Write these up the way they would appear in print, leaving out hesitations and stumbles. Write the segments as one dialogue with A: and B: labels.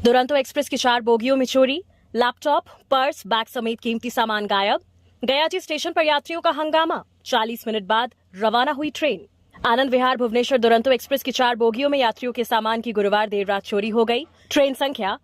A: Duronto express की 4 बोगियों में चोरी, लैपटॉप, पर्स, बैग समेत कीमती सामान गायब। गयाजी स्टेशन पर यात्रियों का हंगामा, 40 मिनट बाद रवाना हुई ट्रेन। आनंद विहार भुवनेश्वर दुरंतो एक्सप्रेस की 4 बोगियों में यात्रियों के सामान की गुरुवार देर रात चोरी हो गई। ट्रेन संख्या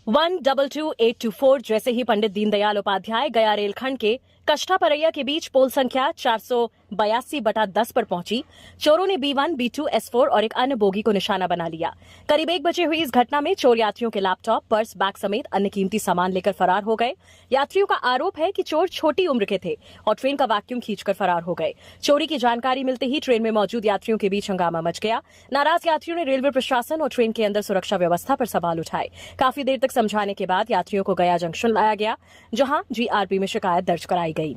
A: 122824 जैसे ही पंडित दीनदयाल उपाध्याय गया रेलखंड के कष्ठा परैया के बीच पोल संख्या 482/10 पर पहुंची। चोरों ने B1, B2, S4 और एक अन्य बोगी को निशाना बना लिया। करीब 1 बजे हुई इस घटना में चोर यात्रियों के लैपटॉप, पर्स, बैग समेत अन्य कीमती सामान लेकर फरार हो गए। यात्रियों का आरोप है कि चोर छोटी उम्र के थे और ट्रेन का वैक्यूम खींचकर फरार हो गए। चोरी की जानकारी मिलते ही ट्रेन में मौजूद यात्रियों के बीच हंगामा मच गया। नाराज यात्रियों ने रेलवे प्रशासन और ट्रेन के अंदर सुरक्षा व्यवस्था पर सवाल उठाए। काफी देर तक समझाने के बाद यात्रियों को गया जंक्शन लाया गया, जहां GRP में शिकायत दर्ज कराई गई।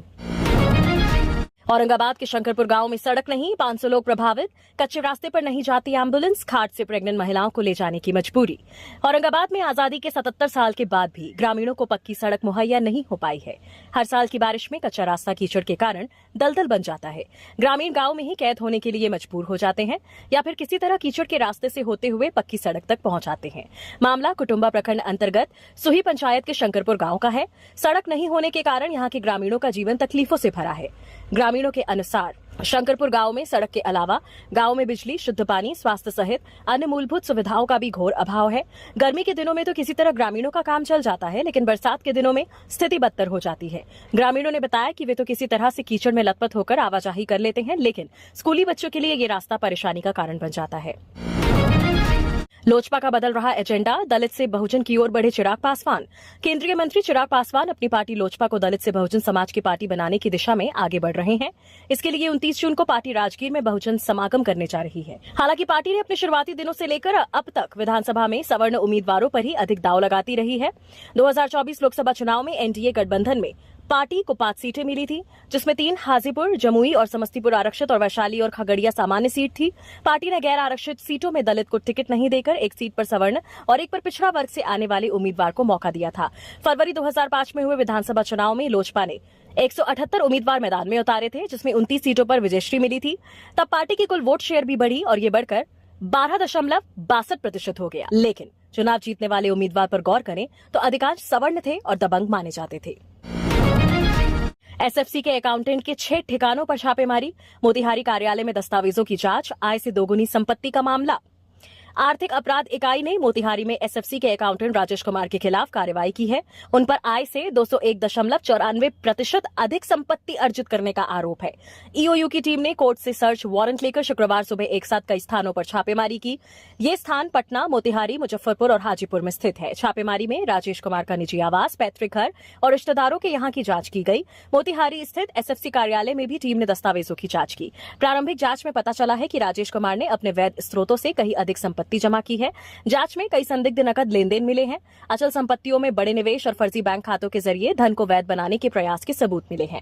A: औरंगाबाद के शंकरपुर गांव में सड़क नहीं, 500 लोग प्रभावित। कच्चे रास्ते पर नहीं जाती एम्बुलेंस, खाट से प्रेग्नेंट महिलाओं को ले जाने की मजबूरी। औरंगाबाद में आजादी के 77 साल के बाद भी ग्रामीणों को पक्की सड़क मुहैया नहीं हो पाई है। हर साल की बारिश में कच्चा रास्ता कीचड़ के कारण दलदल बन जाता है। ग्रामीण गांव में ही कैद होने के लिए मजबूर हो जाते हैं या फिर किसी तरह कीचड़ के रास्ते से होते हुए पक्की सड़क तक पहुंच जाते हैं। मामला कुटुंबा प्रखंड अंतर्गत सुही पंचायत के शंकरपुर गांव का है। सड़क नहीं होने के कारण यहां के ग्रामीणों का जीवन तकलीफों से भरा है। ग्रामीणों के अनुसार शंकरपुर गांव में सड़क के अलावा गांव में बिजली, शुद्ध पानी, स्वास्थ्य सहित अन्य मूलभूत सुविधाओं का भी घोर अभाव है। गर्मी के दिनों में तो किसी तरह ग्रामीणों का काम चल जाता है, लेकिन बरसात के दिनों में स्थिति बदतर हो जाती है। ग्रामीणों ने बताया कि वे तो किसी तरह से कीचड़ में लथपथ होकर आवाजाही कर लेते हैं, लेकिन स्कूली बच्चों के लिए ये रास्ता परेशानी का कारण बन जाता है। लोजपा का बदल रहा एजेंडा, दलित से बहुजन की ओर बढ़े चिराग पासवान। केंद्रीय मंत्री चिराग पासवान अपनी पार्टी लोजपा को दलित से बहुजन समाज की पार्टी बनाने की दिशा में आगे बढ़ रहे हैं। इसके लिए 29 जून को पार्टी राजगीर में बहुजन समागम करने जा रही है। हालांकि पार्टी ने अपने शुरुआती दिनों से लेकर अब तक विधानसभा में सवर्ण उम्मीदवारों पर ही अधिक दांव लगाती रही है। 2024 लोकसभा चुनाव में एनडीए गठबंधन में पार्टी को 5 सीटें मिली थी, जिसमें 3 हाजीपुर, जमुई और समस्तीपुर आरक्षित और वैशाली और खगड़िया सामान्य सीट थी। पार्टी ने गैर आरक्षित सीटों में दलित को टिकट नहीं देकर 1 सीट पर सवर्ण और 1 पर पिछड़ा वर्ग से आने वाले उम्मीदवार को मौका दिया था। फरवरी 2005 में हुए विधानसभा चुनाव में लोजपा ने 178 उम्मीदवार मैदान में उतारे थे, जिसमें 29 सीटों पर विजयश्री मिली थी। तब पार्टी की कुल वोट शेयर भी बढ़ी और ये बढ़कर 12.62% हो गया। लेकिन चुनाव जीतने वाले उम्मीदवार पर गौर करें तो अधिकांश सवर्ण थे और दबंग माने जाते थे। एसएफसी के अकाउंटेंट के 6 ठिकानों पर छापेमारी, मोतिहारी कार्यालय में दस्तावेजों की जांच, आय से दोगुनी संपत्ति का मामला। आर्थिक अपराध इकाई ने मोतिहारी में एसएफसी के अकाउंटेंट राजेश कुमार के खिलाफ कार्रवाई की है। उन पर आय से 201.94% अधिक संपत्ति अर्जित करने का आरोप है। ईओयू की टीम ने कोर्ट से सर्च वारंट लेकर शुक्रवार सुबह एक साथ कई स्थानों पर छापेमारी की। ये स्थान पटना, मोतिहारी, मुजफ्फरपुर और हाजीपुर में स्थित है। छापेमारी में राजेश कुमार का निजी आवास, पैतृक घर और रिश्तेदारों के यहाँ की जांच की गई। मोतिहारी स्थित एसएफसी कार्यालय में भी टीम ने दस्तावेजों की जांच की। प्रारंभिक जांच में पता चला है कि राजेश कुमार ने अपने वैध स्रोतों से कहीं अधिक संपत्ति जमा की है। जांच में कई संदिग्ध नकद लेन देन मिले हैं। अचल संपत्तियों में बड़े निवेश और फर्जी बैंक खातों के जरिए धन को वैध बनाने के प्रयास के सबूत मिले हैं।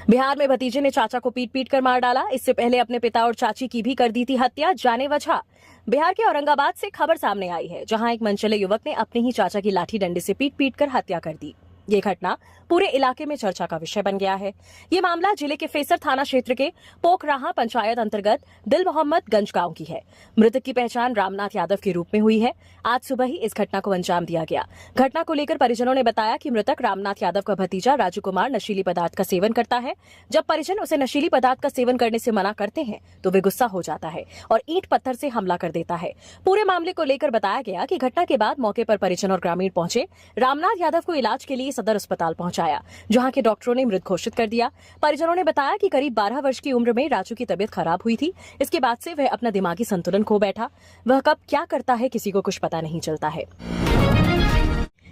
A: बिहार में भतीजे ने चाचा को पीट कर मार डाला। इससे पहले अपने पिता और चाची की भी कर दी थी हत्या, जाने वजह। बिहार के औरंगाबाद से खबर सामने आई है, जहां एक मनचले युवक ने अपने ही चाचा की लाठी डंडे से पीट कर हत्या कर दी। ये घटना पूरे इलाके में चर्चा का विषय बन गया है। ये मामला जिले के फेसर थाना क्षेत्र के पोखराहा पंचायत अंतर्गत दिल मोहम्मद गंज गांव की है। मृतक की पहचान रामनाथ यादव के रूप में हुई है। आज सुबह ही इस घटना को अंजाम दिया गया। घटना को लेकर परिजनों ने बताया कि मृतक रामनाथ यादव का भतीजा राजू कुमार नशीली पदार्थ का सेवन करता है। जब परिजन उसे नशीली पदार्थ का सेवन करने से मना करते हैं तो वे गुस्सा हो जाता है और ईंट पत्थर से हमला कर देता है। पूरे मामले को लेकर बताया गया कि घटना के बाद मौके पर परिजन और ग्रामीण पहुंचे। रामनाथ यादव को इलाज के लिए सदर अस्पताल पहुंचाया, जहां के डॉक्टरों ने मृत घोषित कर दिया। परिजनों ने बताया कि करीब 12 वर्ष की उम्र में राजू की तबीयत खराब हुई थी। इसके बाद से वह अपना दिमागी संतुलन खो बैठा। वह कब क्या करता है किसी को कुछ पता नहीं चलता है।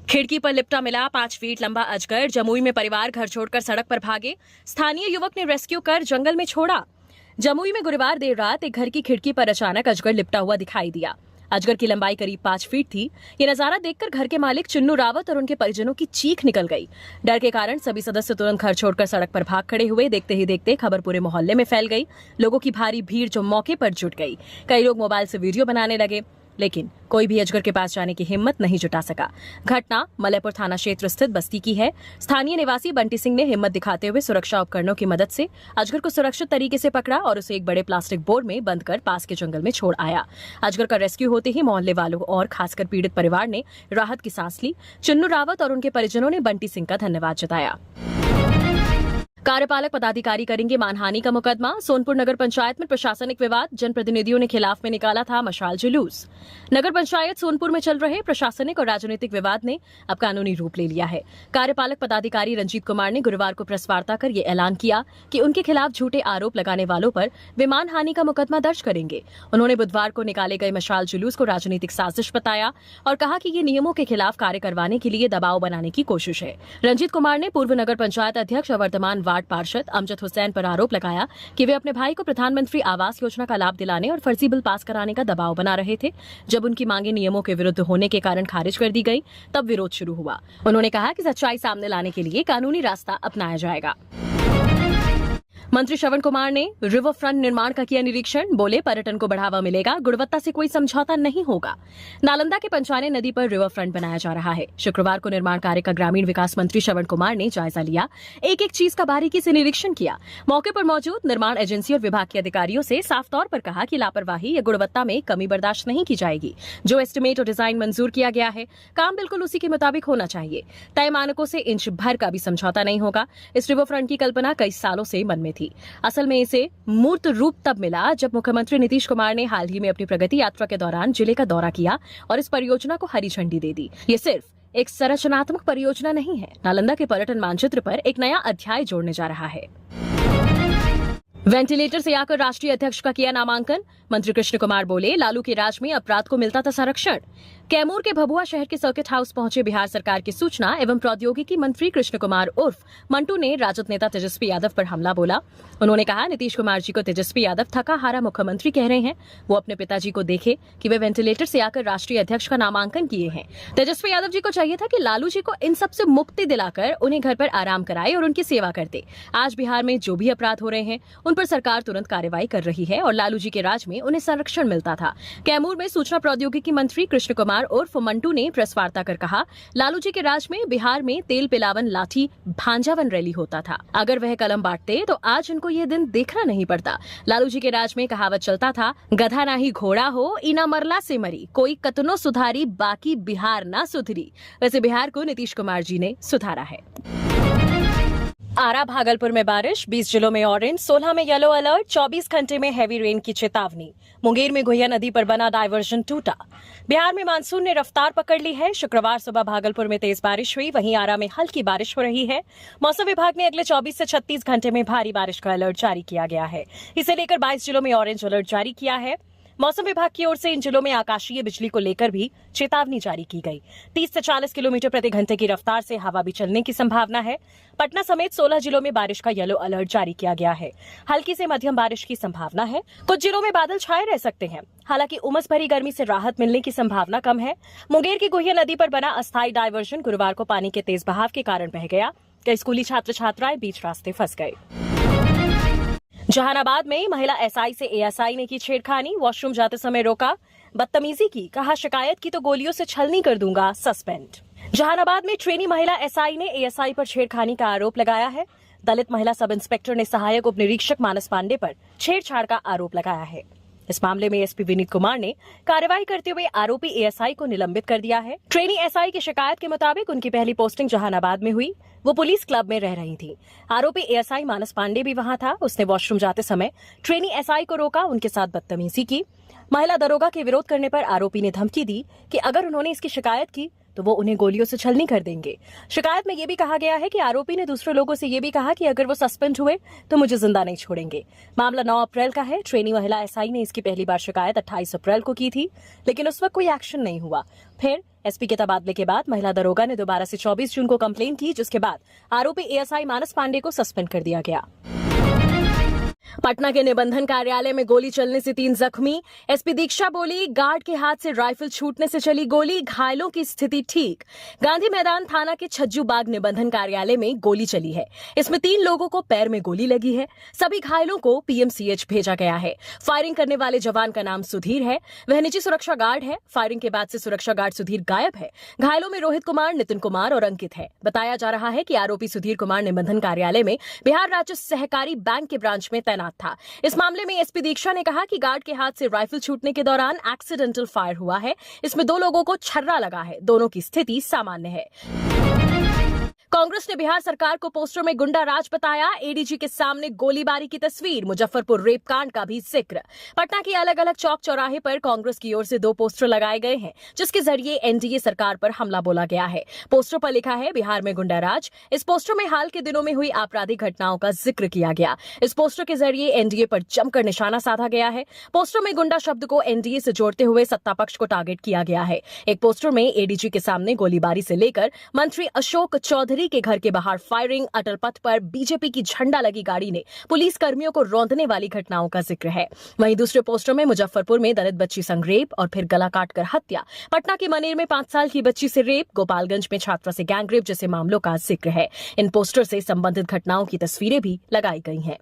A: खिड़की पर लिपटा मिला 5 फीट लंबा अजगर। जमुई में परिवार घर छोड़कर सड़क पर भागे। स्थानीय युवक ने रेस्क्यू कर जंगल में छोड़ा। जमुई में गुरुवार देर रात एक घर की खिड़की पर अचानक अजगर लिपटा हुआ दिखाई दिया। अजगर की लंबाई करीब 5 फीट थी। ये नजारा देखकर घर के मालिक चुन्नू रावत और उनके परिजनों की चीख निकल गई। डर के कारण सभी सदस्य तुरंत घर छोड़कर सड़क पर भाग खड़े हुए। देखते ही देखते खबर पूरे मोहल्ले में फैल गई। लोगों की भारी भीड़ जो मौके पर जुट गई। कई लोग मोबाइल से वीडियो बनाने लगे। लेकिन कोई भी अजगर के पास जाने की हिम्मत नहीं जुटा सका। घटना मलयपुर थाना क्षेत्र स्थित बस्ती की है। स्थानीय निवासी बंटी सिंह ने हिम्मत दिखाते हुए सुरक्षा उपकरणों की मदद से अजगर को सुरक्षित तरीके से पकड़ा और उसे एक बड़े प्लास्टिक बोर्ड में बंद कर पास के जंगल में छोड़ आया। अजगर का रेस्क्यू होते ही मोहल्ले वालों और खासकर पीड़ित परिवार ने राहत की सांस ली। चुन्नू रावत और उनके परिजनों ने बंटी सिंह का धन्यवाद जताया। कार्यपालक पदाधिकारी करेंगे मानहानि का मुकदमा। सोनपुर नगर पंचायत में प्रशासनिक विवाद, जनप्रतिनिधियों ने खिलाफ में निकाला था मशाल जुलूस। नगर पंचायत सोनपुर में चल रहे प्रशासनिक और राजनीतिक विवाद ने अब कानूनी रूप ले लिया है। कार्यपालक पदाधिकारी रंजीत कुमार ने गुरुवार को प्रेस वार्ता कर ये ऐलान किया कि उनके खिलाफ झूठे आरोप लगाने वालों पर वे मानहानि का मुकदमा दर्ज करेंगे। उन्होंने बुधवार को निकाले गए मशाल जुलूस को राजनीतिक साजिश बताया और कहा कि ये नियमों के खिलाफ कार्य करवाने के लिए दबाव बनाने की कोशिश है। रंजीत कुमार ने पूर्व नगर पंचायत अध्यक्ष और वर्तमान वार्ड पार्षद अमजद हुसैन पर आरोप लगाया कि वे अपने भाई को प्रधानमंत्री आवास योजना का लाभ दिलाने और फर्जी बिल पास कराने का दबाव बना रहे थे। जब उनकी मांगे नियमों के विरुद्ध होने के कारण खारिज कर दी गई, तब विरोध शुरू हुआ। उन्होंने कहा कि सच्चाई सामने लाने के लिए कानूनी रास्ता अपनाया जाएगा। मंत्री श्रवण कुमार ने रिवर फ्रंट निर्माण का किया निरीक्षण। बोले, पर्यटन को बढ़ावा मिलेगा, गुणवत्ता से कोई समझौता नहीं होगा। नालंदा के पंचाने नदी पर रिवर फ्रंट बनाया जा रहा है। शुक्रवार को निर्माण कार्य का ग्रामीण विकास मंत्री श्रवण कुमार ने जायजा लिया। एक एक चीज का बारीकी से निरीक्षण किया। मौके पर मौजूद निर्माण एजेंसी और विभाग के अधिकारियों से साफ तौर पर कहा कि लापरवाही या गुणवत्ता में कमी बर्दाश्त नहीं की जाएगी। जो एस्टिमेट और डिजाइन मंजूर किया गया है, काम बिल्कुल उसी के मुताबिक होना चाहिए। तय मानकों से इंच भर का भी समझौता नहीं होगा। इस रिवर फ्रंट की कल्पना कई सालों से मन में थी। असल में इसे मूर्त रूप तब मिला जब मुख्यमंत्री नीतीश कुमार ने हाल ही में अपनी प्रगति यात्रा के दौरान जिले का दौरा किया और इस परियोजना को हरी झंडी दे दी। ये सिर्फ एक संरचनात्मक परियोजना नहीं है, नालंदा के पर्यटन मानचित्र पर एक नया अध्याय जोड़ने जा रहा है। वेंटिलेटर से आकर राष्ट्रीय अध्यक्ष का किया नामांकन। मंत्री कृष्ण कुमार बोले, लालू के राज में अपराध को मिलता था संरक्षण। कैमूर के भभुआ शहर के सर्किट हाउस पहुंचे बिहार सरकार के सूचना एवं प्रौद्योगिकी मंत्री कृष्ण कुमार उर्फ मंटू ने राजद नेता तेजस्वी यादव पर हमला बोला। उन्होंने कहा, नीतीश कुमार जी को तेजस्वी यादव थका हारा मुख्यमंत्री कह रहे हैं। वो अपने पिताजी को देखे कि वे वेंटिलेटर से आकर राष्ट्रीय अध्यक्ष का नामांकन किए हैं। तेजस्वी यादव जी को चाहिए था कि लालू जी को इन सब से मुक्ति दिलाकर उन्हें घर पर आराम कराए और उनकी सेवा करते। आज बिहार में जो भी अपराध हो रहे हैं, उन पर सरकार तुरंत कार्रवाई कर रही है और लालू जी के राज में उन्हें संरक्षण मिलता था। कैमूर में सूचना प्रौद्योगिकी मंत्री कृष्ण कुमार उर्फ मंटू ने प्रेस वार्ता कर कहा, लालू जी के राज में बिहार में तेल पिलावन लाठी भांजावन रैली होता था। अगर वह कलम बांटते तो आज उनको ये दिन देखना नहीं पड़ता। लालू जी के राज में कहावत चलता था, गधा ना ही घोड़ा हो, इना मरला से मरी, कोई कतनो सुधारी, बाकी बिहार ना सुधरी। वैसे बिहार को नीतीश कुमार जी ने सुधारा है। आरा भागलपुर में बारिश, 20 जिलों में ऑरेंज, 16 में येलो अलर्ट, 24 घंटे में हैवी रेन की चेतावनी। मुंगेर में गुहिया नदी पर बना डायवर्जन टूटा। बिहार में मानसून ने रफ्तार पकड़ ली है। शुक्रवार सुबह भागलपुर में तेज बारिश हुई, वहीं आरा में हल्की बारिश हो रही है। मौसम विभाग ने अगले 24 से 36 घंटे में भारी बारिश का अलर्ट जारी किया गया है। इसे लेकर 22 जिलों में ऑरेंज अलर्ट जारी किया है। मौसम विभाग की ओर से इन जिलों में आकाशीय बिजली को लेकर भी चेतावनी जारी की गई। 30 से 40 किलोमीटर प्रति घंटे की रफ्तार से हवा भी चलने की संभावना है। पटना समेत 16 जिलों में बारिश का येलो अलर्ट जारी किया गया है। हल्की से मध्यम बारिश की संभावना है। कुछ जिलों में बादल छाए रह सकते हैं। हालांकि उमस भरी गर्मी से राहत मिलने की संभावना कम है। मुंगेर की गुहिया नदी पर बना अस्थायी डायवर्जन गुरुवार को पानी के तेज बहाव के कारण बह गया। कई स्कूली छात्र छात्राएं बीच रास्ते फंस गए। जहानाबाद में महिला एसआई से एएसआई ने की छेड़खानी, वॉशरूम जाते समय रोका, बदतमीजी की, कहा शिकायत की तो गोलियों से छलनी कर दूंगा, सस्पेंड। जहानाबाद में ट्रेनी महिला एसआई ने एएसआई पर छेड़खानी का आरोप लगाया है। दलित महिला सब इंस्पेक्टर ने सहायक उप निरीक्षक मानस पांडे पर छेड़छाड़ का आरोप लगाया है। इस मामले में एसपी विनीत कुमार ने कार्रवाई करते हुए आरोपी एएसआई को निलंबित कर दिया है। ट्रेनी एसआई की शिकायत के मुताबिक उनकी पहली पोस्टिंग जहानाबाद में हुई। वो पुलिस क्लब में रह रही थी। आरोपी एएसआई मानस पांडे भी वहां था। उसने वॉशरूम जाते समय ट्रेनी एसआई को रोका, उनके साथ बदतमीजी की। महिला दरोगा के विरोध करने पर आरोपी ने धमकी दी कि अगर उन्होंने इसकी शिकायत की तो वो उन्हें गोलियों से छलनी कर देंगे। शिकायत में ये भी कहा गया है कि आरोपी ने दूसरे लोगों से ये भी कहा कि अगर वो सस्पेंड हुए तो मुझे जिंदा नहीं छोड़ेंगे। मामला 9 अप्रैल का है। ट्रेनी महिला एसआई ने इसकी पहली बार शिकायत 28 अप्रैल को की थी, लेकिन उस वक्त कोई एक्शन नहीं हुआ। फिर एसपी के तबादले के बाद महिला दरोगा ने दोबारा से 24 जून को कंप्लेन की, जिसके बाद आरोपी एएसआई मानस पांडे को सस्पेंड कर दिया गया। पटना के निबंधन कार्यालय में गोली चलने से 3 जख्मी। एसपी दीक्षा बोली, गार्ड के हाथ से राइफल छूटने से चली गोली, घायलों की स्थिति ठीक। गांधी मैदान थाना के छज्जू बाग निबंधन कार्यालय में गोली चली है। इसमें 3 लोगों को पैर में गोली लगी है। सभी घायलों को पीएमसीएच भेजा गया है। फायरिंग करने वाले जवान का नाम सुधीर है। वह निजी सुरक्षा गार्ड है। फायरिंग के बाद से सुरक्षा गार्ड सुधीर गायब है। घायलों में रोहित कुमार, नितिन कुमार और अंकित है। बताया जा रहा है कि आरोपी सुधीर कुमार निबंधन कार्यालय में बिहार राज्य सहकारी बैंक के ब्रांच में तैनात था। इस मामले में एसपी दीक्षा ने कहा कि गार्ड के हाथ से राइफल छूटने के दौरान एक्सीडेंटल फायर हुआ है। इसमें 2 लोगों को छर्रा लगा है। दोनों की स्थिति सामान्य है। कांग्रेस ने बिहार सरकार को पोस्टर में गुंडा राज बताया। एडीजी के सामने गोलीबारी की तस्वीर, मुजफ्फरपुर रेप कांड का भी जिक्र। पटना के अलग अलग चौक चौराहे पर कांग्रेस की ओर से 2 पोस्टर लगाए गए हैं, जिसके जरिए एनडीए सरकार पर हमला बोला गया है। पोस्टर पर लिखा है, बिहार में गुंडा राज। इस पोस्टर में हाल के दिनों में हुई आपराधिक घटनाओं का जिक्र किया गया। इस पोस्टर के जरिए एनडीए पर जमकर निशाना साधा गया है। पोस्टर में गुंडा शब्द को एनडीए से जोड़ते हुए सत्ता पक्ष को टारगेट किया गया है। एक पोस्टर में एडीजी के सामने गोलीबारी से लेकर मंत्री अशोक चौधरी के घर के बाहर फायरिंग, अटल पथ पर बीजेपी की झंडा लगी गाड़ी ने पुलिस कर्मियों को रौंदने वाली घटनाओं का जिक्र है। वहीं दूसरे पोस्टर में मुजफ्फरपुर में दलित बच्ची संग रेप और फिर गला काटकर हत्या, पटना के मनेर में 5 साल की बच्ची से रेप, गोपालगंज में छात्रा से गैंगरेप जैसे मामलों का जिक्र है। इन पोस्टर से संबंधित घटनाओं की तस्वीरें भी लगाई गई हैं।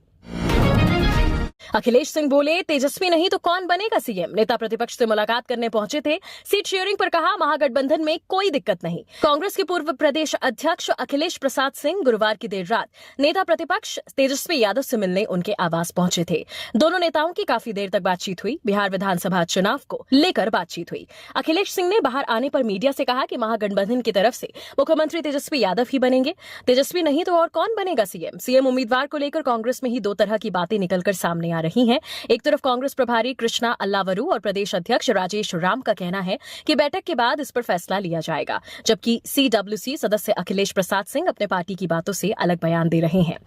A: अखिलेश सिंह बोले, तेजस्वी नहीं तो कौन बनेगा सीएम। नेता प्रतिपक्ष से मुलाकात करने पहुंचे थे। सीट शेयरिंग पर कहा, महागठबंधन में कोई दिक्कत नहीं। कांग्रेस के पूर्व प्रदेश अध्यक्ष अखिलेश प्रसाद सिंह गुरुवार की देर रात नेता प्रतिपक्ष तेजस्वी यादव से मिलने उनके आवास पहुंचे थे। दोनों नेताओं की काफी देर तक बातचीत हुई। बिहार विधानसभा चुनाव को लेकर बातचीत हुई। अखिलेश सिंह ने बाहर आने पर मीडिया से कहा कि महागठबंधन की तरफ से मुख्यमंत्री तेजस्वी यादव ही बनेंगे। तेजस्वी नहीं तो और कौन बनेगा सीएम। सीएम उम्मीदवार को लेकर कांग्रेस में ही 2 तरह की बातें निकलकर सामने आ रही हैं। एक तरफ कांग्रेस प्रभारी कृष्णा अल्लावरू और प्रदेश अध्यक्ष राजेश राम का कहना है कि बैठक के बाद इस पर फैसला लिया जाएगा, जबकि सीडब्ल्यूसी सदस्य अखिलेश प्रसाद सिंह अपने पार्टी की बातों से अलग बयान दे रहे हैं।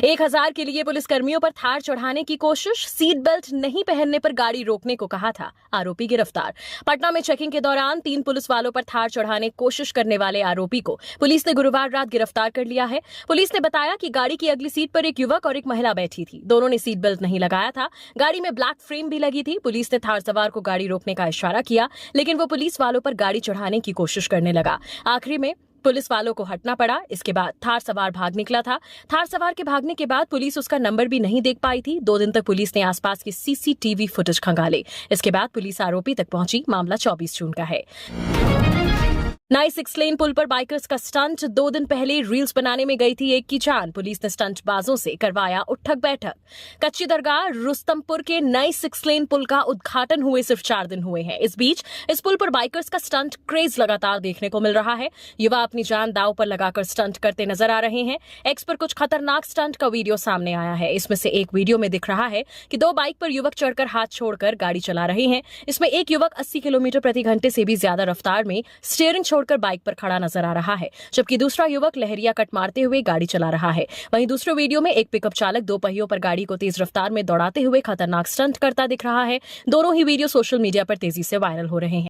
A: 1000 के लिए पुलिस कर्मियों पर थार चढ़ाने की कोशिश, सीट बेल्ट नहीं पहनने पर गाड़ी रोकने को कहा था। आरोपी गिरफ्तार। पटना में चेकिंग के दौरान 3 पुलिस वालों पर थार चढ़ाने की कोशिश करने वाले आरोपी को पुलिस ने गुरुवार रात गिरफ्तार कर लिया है। पुलिस ने बताया कि गाड़ी की अगली सीट पर एक युवक और एक महिला बैठी थी। दोनों ने सीट बेल्ट नहीं लगाया था। गाड़ी में ब्लैक फ्रेम भी लगी थी। पुलिस ने थार सवार को गाड़ी रोकने का इशारा किया, लेकिन वो पुलिस वालों पर गाड़ी चढ़ाने की कोशिश करने लगा। आखिरी में पुलिस वालों को हटना पड़ा। इसके बाद थार सवार भाग निकला था। थार सवार के भागने के बाद पुलिस उसका नंबर भी नहीं देख पाई थी। 2 दिन तक पुलिस ने आसपास की सीसीटीवी फुटेज खंगाले। इसके बाद पुलिस आरोपी तक पहुंची। मामला 24 जून का है। नई 6 लेन पुल पर बाइकर्स का स्टंट। 2 दिन पहले रील्स बनाने में गई थी एक की जान। पुलिस ने स्टंट बाजों से करवाया उठक बैठक। कच्ची दरगाह रुस्तमपुर के नई 6 लेन पुल का उद्घाटन हुए सिर्फ 4 दिन हुए हैं। इस बीच इस पुल पर बाइकर्स का स्टंट क्रेज लगातार देखने को मिल रहा है। युवा अपनी जान दांव पर लगाकर स्टंट करते नजर आ रहे हैं। एक्स पर कुछ खतरनाक स्टंट का वीडियो सामने आया है। इसमें से एक वीडियो में दिख रहा है कि 2 बाइक पर युवक चढ़कर हाथ छोड़कर गाड़ी चला रहे हैं। इसमें एक युवक 80 किलोमीटर प्रति घंटे से भी ज्यादा रफ्तार में स्टीयरिंग छोड़कर बाइक पर खड़ा नजर आ रहा है, जबकि दूसरा युवक लहरिया कट मारते हुए गाड़ी चला रहा है। वहीं दूसरे वीडियो में एक पिकअप चालक 2 पहियों पर गाड़ी को तेज रफ्तार में दौड़ाते हुए खतरनाक स्टंट करता दिख रहा है। दोनों ही वीडियो सोशल मीडिया पर तेजी से वायरल हो रहे हैं।